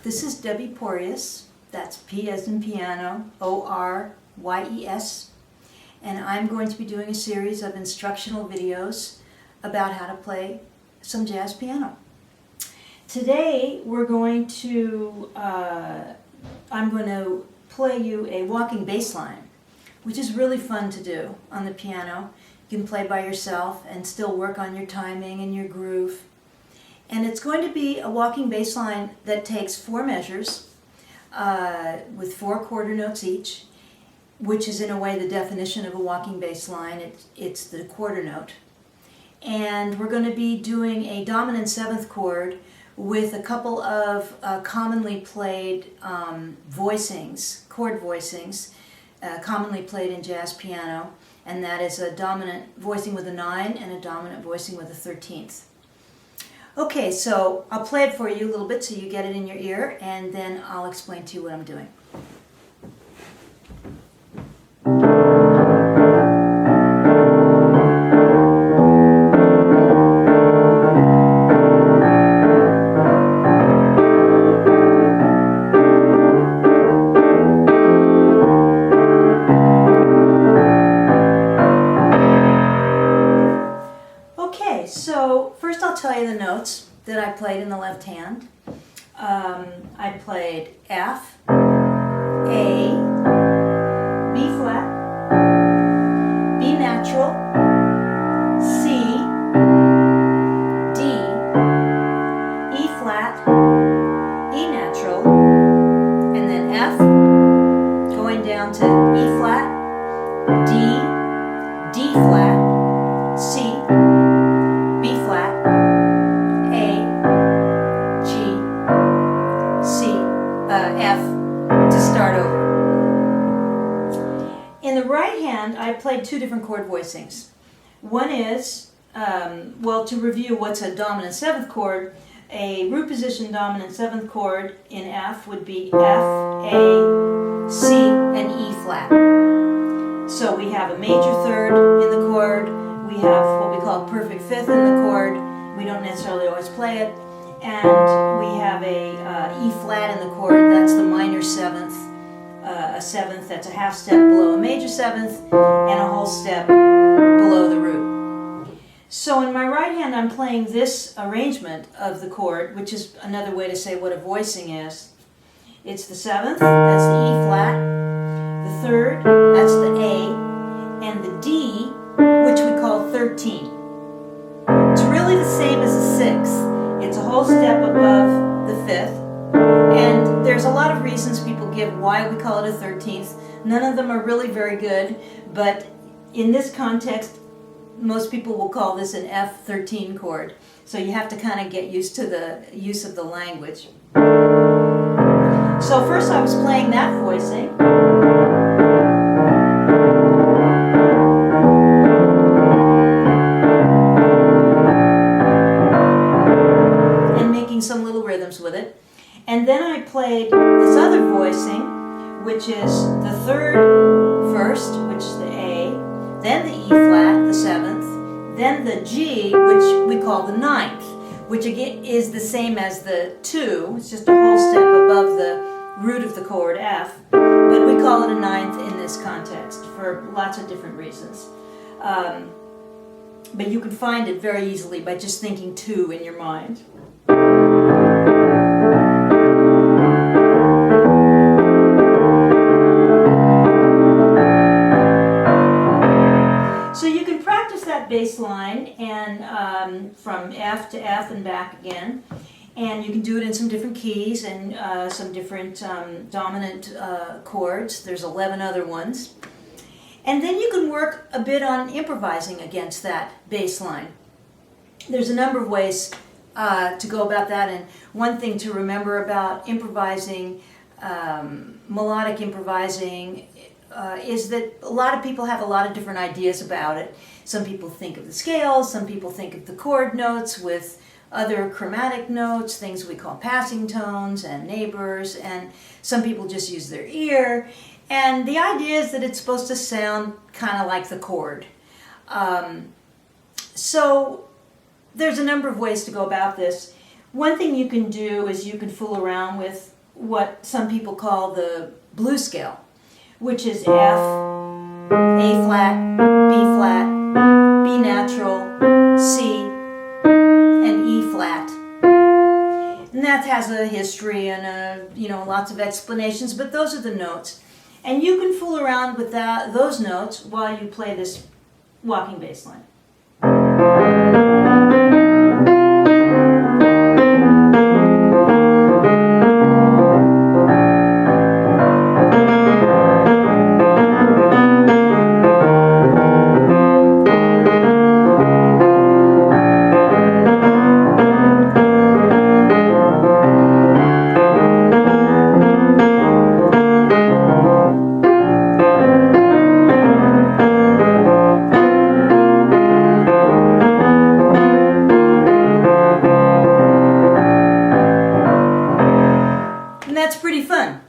This is Debbie Poryes, that's P as in piano, O-R-Y-E-S, and I'm going to be doing a series of instructional videos about how to play some jazz piano. Today we're going to, I'm going to play you a walking bass line, which is really fun to do on the piano. You can play by yourself and still work on your timing and your groove. And it's going to be a walking bass line that takes 4 measures with 4 quarter notes each, which is in a way the definition of a walking bass line. It's the quarter note. And we're going to be doing a dominant 7th chord with a couple of commonly played voicings, chord voicings, commonly played in jazz piano, and that is a dominant voicing with a 9 and a dominant voicing with a 13th. Okay, so I'll play it for you a little bit so you get it in your ear, and then I'll explain to you what I'm doing. So first I'll tell you the notes that I played in the left hand. I played F, A, B flat, B natural, C, D, E flat, E natural, and then F, going down to E flat, D, D flat, C, B flat, A, G, C, F to start over. In the right hand, I played 2 different chord voicings. One is, well, to review what's a dominant 7th chord, a root position dominant 7th chord in F would be F, A, C, and E flat. So we have a major 3rd in the chord. We have what we call a perfect 5th in the chord. We don't necessarily always play it. And we have a E flat in the chord. That's the minor 7th. A 7th that's a half step below a major 7th and a whole step below the root. So in my right hand I'm playing this arrangement of the chord, which is another way to say what a voicing is. It's the 7th, that's the E flat. The 3rd, that's the A. And the D, which we call 13. It's really the same as the 6th. It's a whole step above the 5th. And there's a lot of reasons people give why we call it a 13th. None of them are really very good, but in this context, most people will call this an F13 chord. So you have to kind of get used to the use of the language. So first I was playing that voicing. Some little rhythms with it. And then I played this other voicing, which is the 3rd first, which is the A, then the E flat, the 7th, then the G, which we call the 9th, which again is the same as the 2. It's just a whole step above the root of the chord F, but we call it a 9th in this context for lots of different reasons. But you can find it very easily by just thinking 2 in your mind. So you can practice that bass line and from F to F and back again, and you can do it in some different keys and some different dominant chords. There's 11 other ones. And then you can work a bit on improvising against that bass line. There's a number of ways to go about that, and one thing to remember about improvising, melodic improvising, is that a lot of people have a lot of different ideas about it. Some people think of the scales, some people think of the chord notes with other chromatic notes, things we call passing tones and neighbors, and some people just use their ear. And the idea is that it's supposed to sound kind of like the chord. So there's a number of ways to go about this. One thing you can do is you can fool around with what some people call the blues scale, which is F, A flat, B flat, B natural, C, and E flat. And that has a history and lots of explanations, but those are the notes. And you can fool around with those notes while you play this walking bass line. That's pretty fun.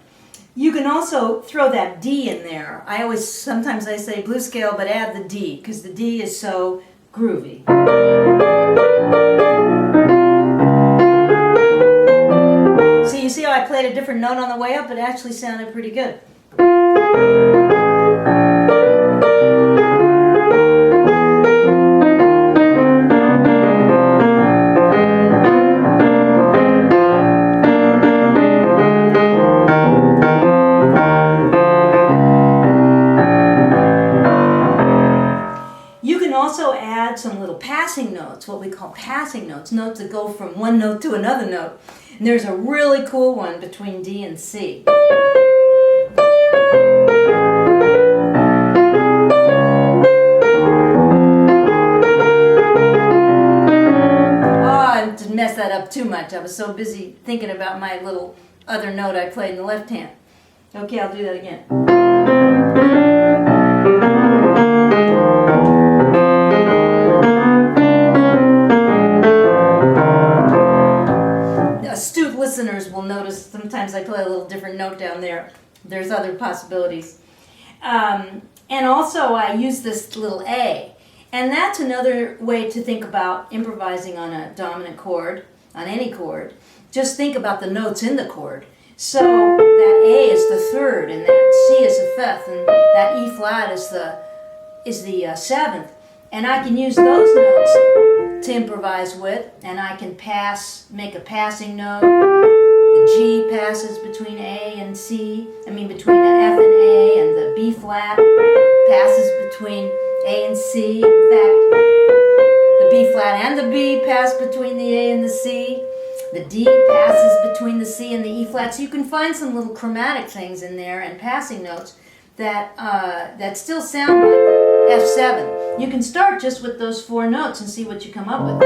You can also throw that D in there. Sometimes I say blues scale, but add the D, because the D is so groovy. So you see how I played a different note on the way up? It actually sounded pretty good. Also add some little passing notes, what we call passing notes, notes that go from one note to another note. And there's a really cool one between D and C. Oh, I didn't mess that up too much. I was so busy thinking about my little other note I played in the left hand. Okay, I'll do that again. Astute listeners will notice sometimes I play a little different note down there. There's other possibilities. And also I use this little A. And that's another way to think about improvising on a dominant chord, on any chord. Just think about the notes in the chord. So that A is the third, and that C is the fifth, and that E flat is the seventh. And I can use those notes to improvise with, and I can make a passing note. The G passes between A and C, between the F and A, and the B flat passes between A and C. In fact, the B flat and the B pass between the A and the C. The D passes between the C and the E flat. So you can find some little chromatic things in there and passing notes that still sound like F7. You can start just with those four notes and see what you come up with.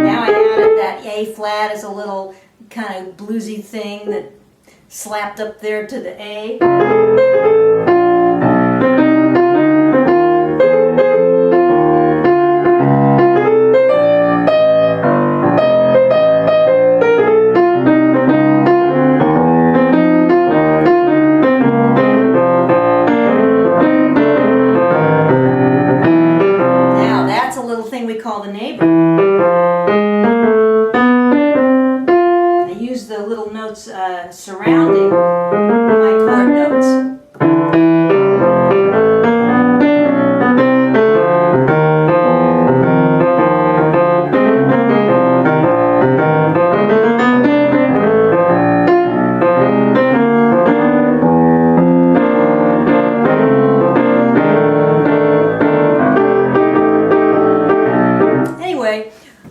Now I added that A flat as a little kind of bluesy thing that slapped up there to the A. We call the neighbor. I use the little notes surrounding my chord notes.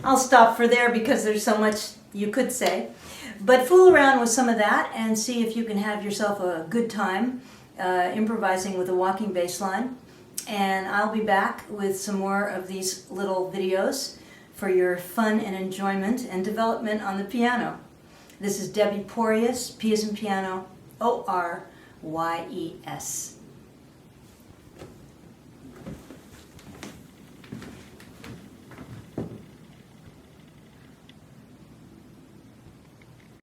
I'll stop for there because there's so much you could say. But fool around with some of that and see if you can have yourself a good time improvising with a walking bass line. And I'll be back with some more of these little videos for your fun and enjoyment and development on the piano. This is Debbie Poryes, P as in piano, O-R-Y-E-S.